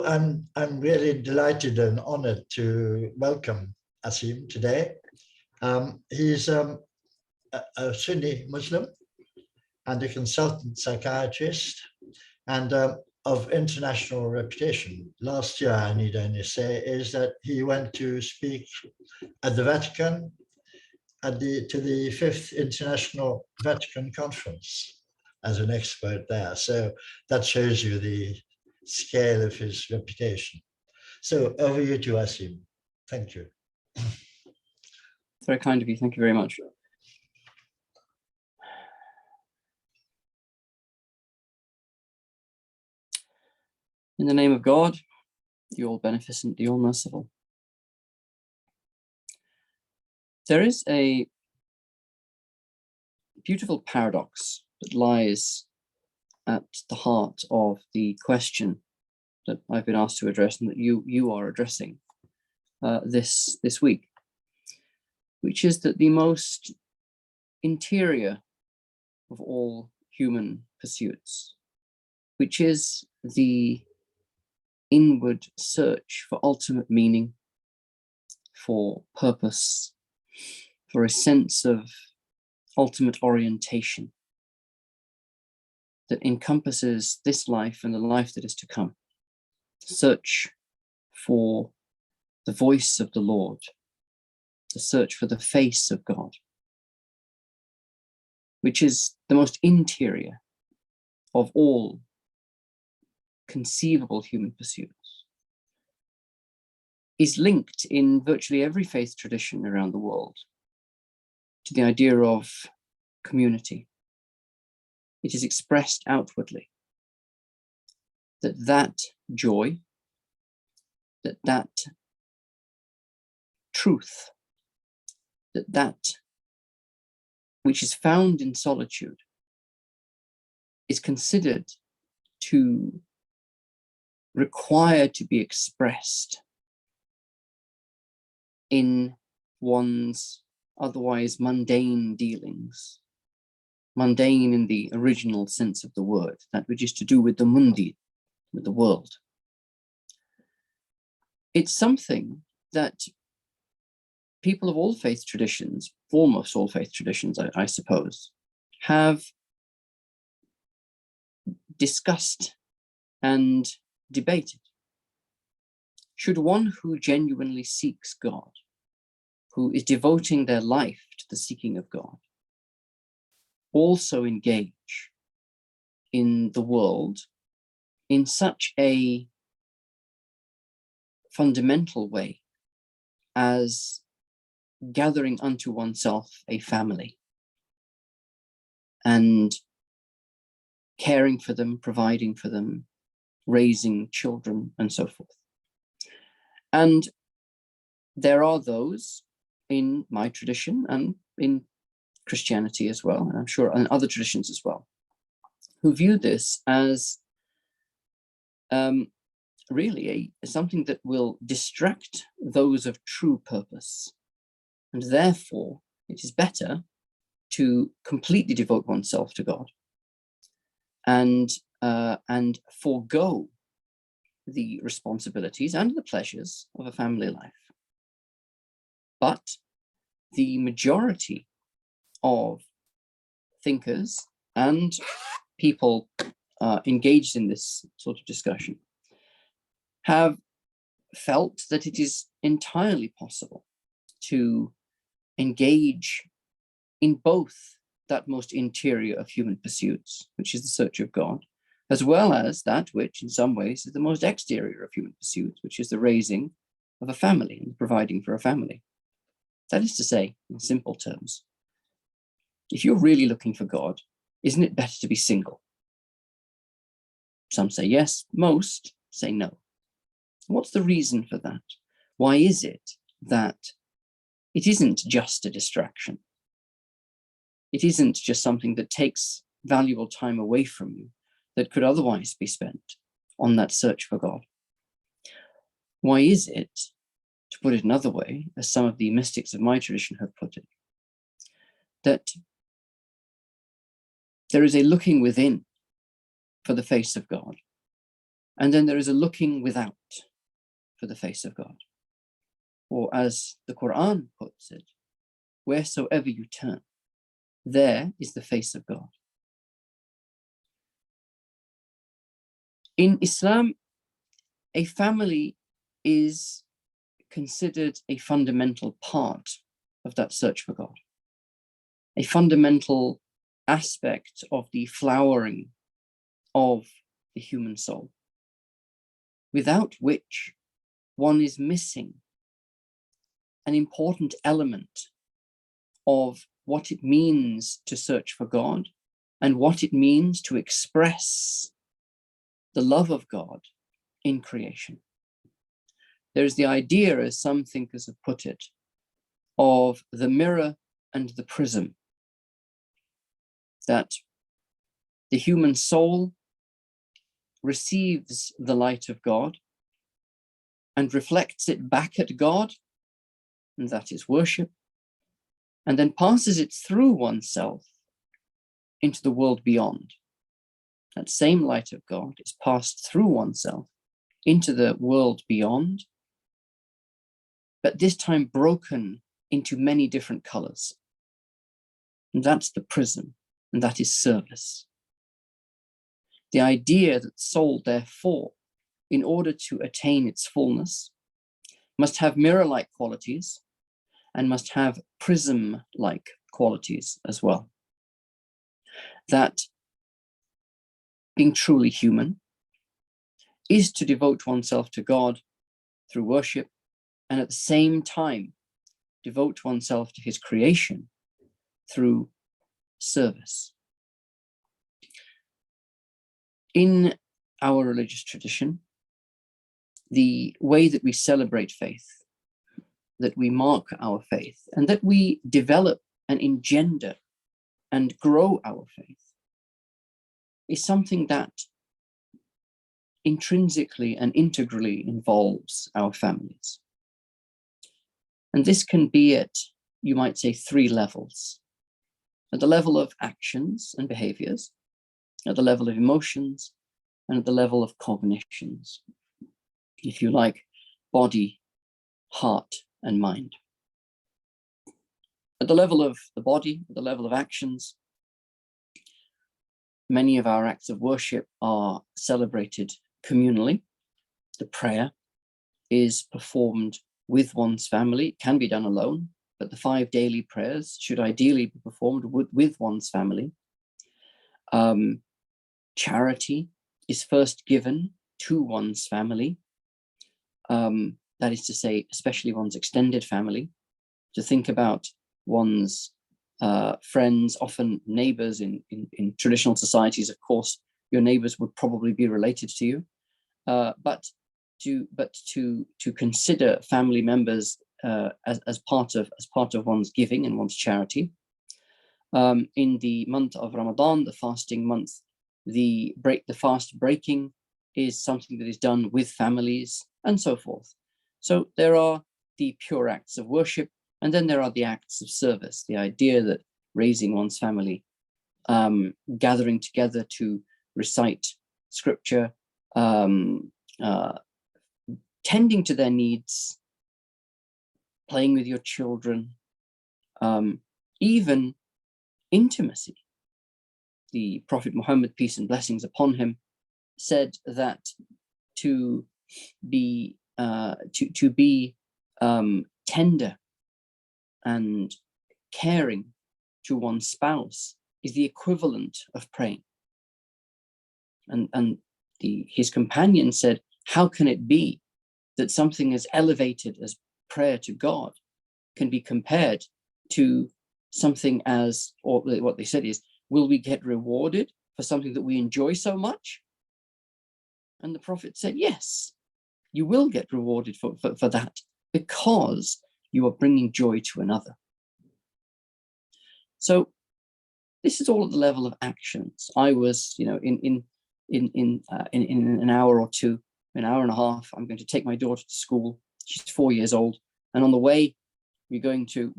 I'm really delighted and honored to welcome Asim today. He's a Sunni Muslim and a consultant psychiatrist and of international reputation. Last year, I need only say, is that he went to speak at the Vatican to the 5th International Vatican Conference as an expert there. So that shows you the scale of his reputation. So over you to Asim. Thank you. Very kind of you. Thank you very much. In the name of God, the all-beneficent, the all-merciful. There is a beautiful paradox that lies at the heart of the question that I've been asked to address and that you are addressing this week, which is that the most interior of all human pursuits, which is the inward search for ultimate meaning, for purpose, for a sense of ultimate orientation that encompasses this life and the life that is to come. Search for the voice of the Lord, the search for the face of God, which is the most interior of all conceivable human pursuits, is linked in virtually every faith tradition around the world to the idea of community. It is expressed outwardly that joy, that truth, that which is found in solitude is considered to require to be expressed in one's otherwise mundane dealings. Mundane in the original sense of the word, that which is to do with the mundi, with the world. It's something that people of all faith traditions, almost all faith traditions, I suppose, have discussed and debated. Should one who genuinely seeks God, who is devoting their life to the seeking of God, also engage in the world in such a fundamental way as gathering unto oneself a family and caring for them, providing for them, raising children, and so forth? And there are those in my tradition and in Christianity as well, and I'm sure in other traditions as well, who view this as really something that will distract those of true purpose. And therefore, it is better to completely devote oneself to God and forego the responsibilities and the pleasures of a family life. But the majority of thinkers and people engaged in this sort of discussion have felt that it is entirely possible to engage in both that most interior of human pursuits, which is the search of God, as well as that which in some ways is the most exterior of human pursuits, which is the raising of a family and providing for a family. That is to say, in simple terms, if you're really looking for God, isn't it better to be single? Some say yes, most say no. What's the reason for that? Why is it that it isn't just a distraction? It isn't just something that takes valuable time away from you that could otherwise be spent on that search for God. Why is it, to put it another way, as some of the mystics of my tradition have put it, that there is a looking within for the face of God, And then there is a looking without for the face of God. Or as the Quran puts it, wheresoever you turn, there is the face of God. In Islam, a family is considered a fundamental part of that search for God, a fundamental aspect of the flowering of the human soul, without which one is missing an important element of what it means to search for God and what it means to express the love of God in creation. There's the idea, as some thinkers have put it, of the mirror and the prism, that the human soul receives the light of God and reflects it back at God, and that is worship, and then passes it through oneself into the world beyond. That same light of God is passed through oneself into the world beyond, but this time broken into many different colors. And that's the prism, and that is service. The idea that soul, therefore, in order to attain its fullness, must have mirror-like qualities and must have prism-like qualities as well. That being truly human is to devote oneself to God through worship, and at the same time devote oneself to his creation through service. In our religious tradition, the way that we celebrate faith, that we mark our faith, and that we develop and engender and grow our faith is something that intrinsically and integrally involves our families. And this can be at, you might say, 3 levels. At the level of actions and behaviors, at the level of emotions, and at the level of cognitions. If you like, body, heart, and mind. At the level of the body, at the level of actions, many of our acts of worship are celebrated communally. The prayer is performed with one's family. It can be done alone, but the 5 daily prayers should ideally be performed with one's family. Charity is first given to one's family. That is to say, especially one's extended family, to think about one's friends, often neighbors in traditional societies. Of course, your neighbors would probably be related to you, but to consider family members as part of one's giving and one's charity. In the month of Ramadan, the fasting month, the fast breaking is something that is done with families and so forth. So there are the pure acts of worship, and then there are the acts of service, the idea that raising one's family, gathering together to recite scripture, tending to their needs, playing with your children, even intimacy. The Prophet Muhammad, peace and blessings upon him, said that to be tender and caring to one's spouse is the equivalent of praying. And his companion said, how can it be that something as elevated as prayer to God can be compared to something as, or what they said is, will we get rewarded for something that we enjoy so much? And the Prophet said, yes, you will get rewarded for that, because you are bringing joy to another. So this is all at the level of actions. I was, in an hour or two, an hour and a half, I'm going to take my daughter to school. She's 4 years old, and on the way, we're going to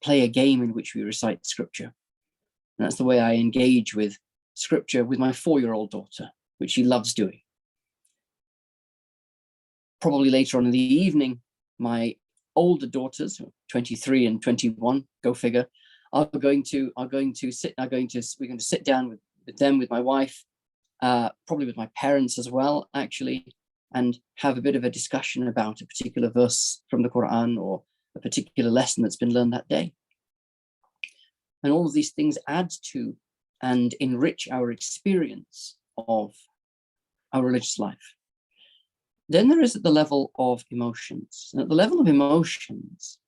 play a game in which we recite scripture. And that's the way I engage with scripture with my 4-year-old daughter, which she loves doing. Probably later on in the evening, my older daughters, 23 and 21, go figure, we're going to sit down with them, with my wife, probably with my parents as well, actually, and have a bit of a discussion about a particular verse from the Quran or a particular lesson that's been learned that day. And all of these things add to and enrich our experience of our religious life. Then there is at the level of emotions. And at the level of emotions,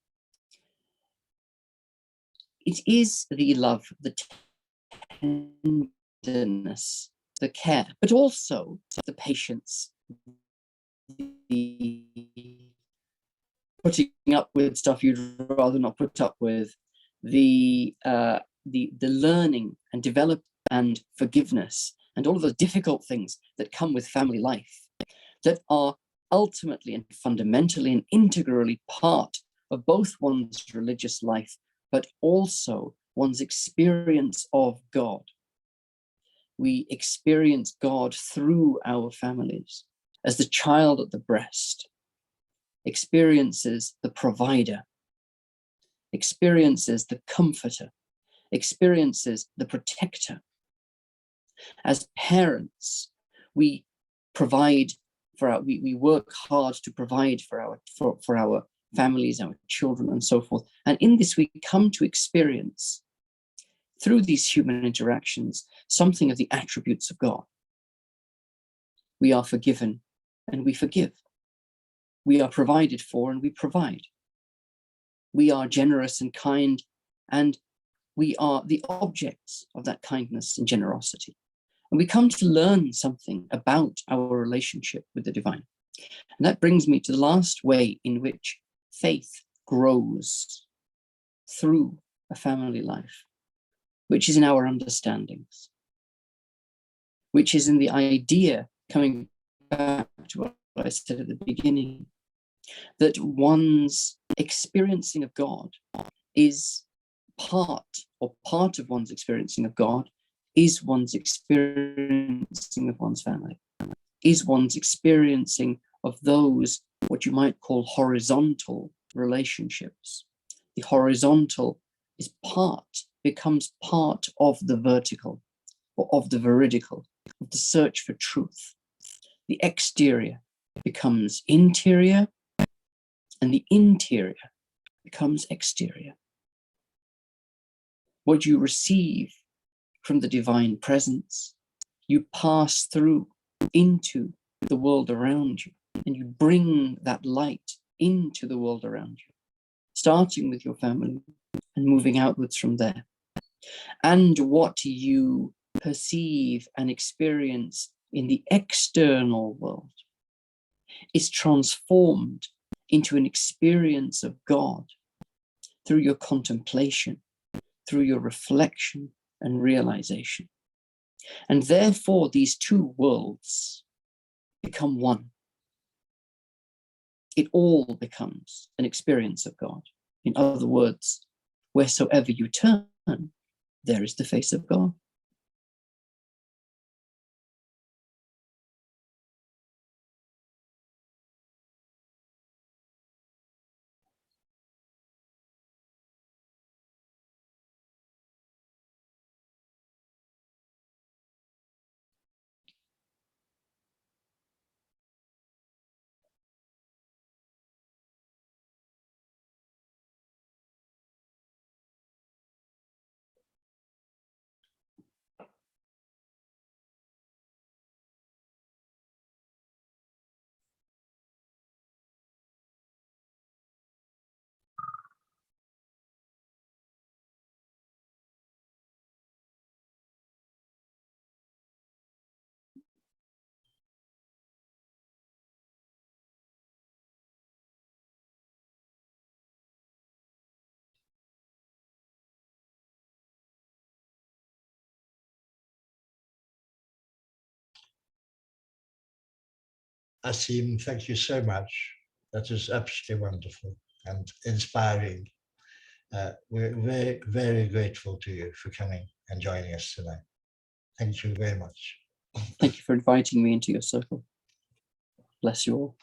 it is the love, the tenderness, the care, but also the patience, the putting up with stuff you'd rather not put up with, the learning and develop and forgiveness, and all of those difficult things that come with family life, that are ultimately and fundamentally and integrally part of both one's religious life, but also one's experience of God. We experience God through our families, as the child at the breast experiences the provider, experiences the comforter, experiences the protector. As parents, we provide for we work hard to provide for our families, our children, and so forth. And in this, we come to experience, through these human interactions, something of the attributes of God. We are forgiven and we forgive. We are provided for and we provide. We are generous and kind, and we are the objects of that kindness and generosity. And we come to learn something about our relationship with the divine. And that brings me to the last way in which faith grows through a family life, which is in our understandings, which is in the idea, coming back to what I said at the beginning, that one's experiencing of God is part of one's experiencing of God is one's experiencing of one's family, is one's experiencing of those, what you might call horizontal relationships. The horizontal becomes part of the vertical, or of the veridical, of the search for truth. The exterior becomes interior, and the interior becomes exterior. What you receive from the divine presence, you pass through into the world around you, and you bring that light into the world around you, starting with your family and moving outwards from there. And what you perceive and experience in the external world is transformed into an experience of God through your contemplation, through your reflection and realization. And therefore, these two worlds become one. It all becomes an experience of God. In other words, wheresoever you turn, there is the face of God. Asim, thank you so much. That is absolutely wonderful and inspiring. We're very, very grateful to you for coming and joining us tonight. Thank you very much. Thank you for inviting me into your circle. Bless you all.